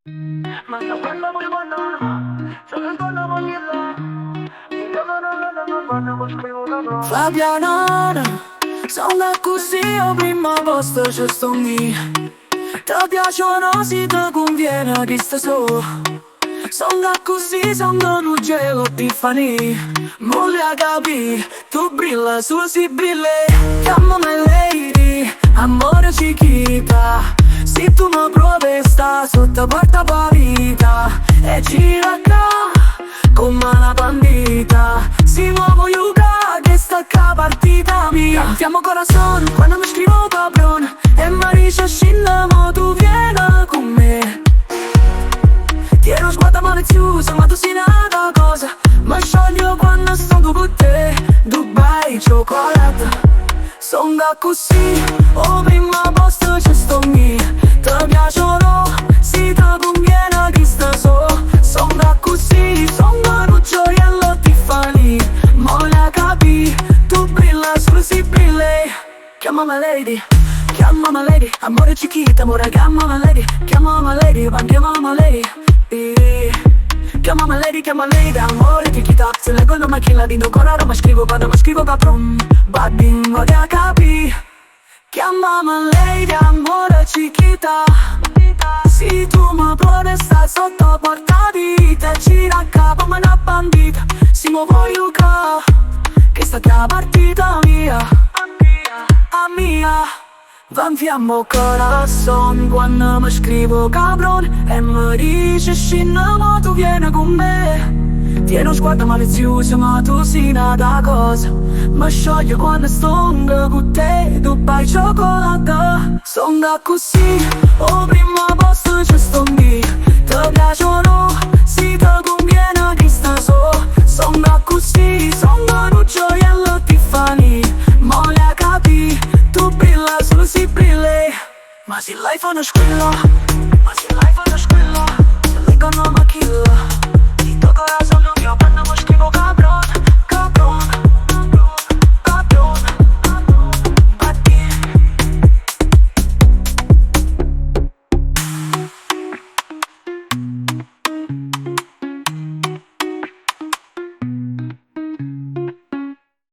Ma sta quando vuoi buona, so che quando voglio là, Fabiana, sono così, io prima posto ci sto mi. Ti piacciono se ti conviene che sta so. Sono così, sono un gelo Tiffany. Moglie capi, tu brilla su si brille. Chiamami lady, amore chiquita. Se tu mi provi sta sotto porta parita. E gira qua, come una bandita. Si muovo yuga, che sta qua partita mia. Cantiamo corazon, quando mi scrivo cabron. E mi dice scendiamo, tu vieni con me. Tieni uno sguardo malizioso, ma tu sei nata cosa. Mi scioglio quando sto con te. Dubai, cioccolato. Sono così, o prima posto ci sto mi. Ti piacciono, si ti conviene che sta so. Sono così, sono un gioiello Tiffany. Moglie capi, tu brilla solo si brille. Chiamami lady, chiamami lady. Amore chiquita, amore chiamami lady. Chiamami lady, chiamami lady. Chiamami lady, amore chiquita. Se leggo la macchina di no coraro, ma scrivo vado, ma scrivo papron. Badin, voglio capi. Chiamami lady, amore chiquita. Se tu mi provi stai sotto porta vita. Gira a capo come una bandita. Si muovo io qua, che sta qua partita mia. A mia. Vanfiamo corazon quando mi scrivo cabron. E mi dice scendiamo, tu vieni con me. Tieni uno sguardo malizioso, ma tu sei nata cosa. Mi scioglio quando sto con te. Dubai cioccolato. Sono così, o prima posto ci sto mi. Ti piacciono, si ti conviene che sta so. Sono così, sono un gioiello Tiffany. Moglie capi, tu brilla solo si brille. Ma se l'iPhone è squilla, ma se l'iPhone è squilla, se leggono ma chilla.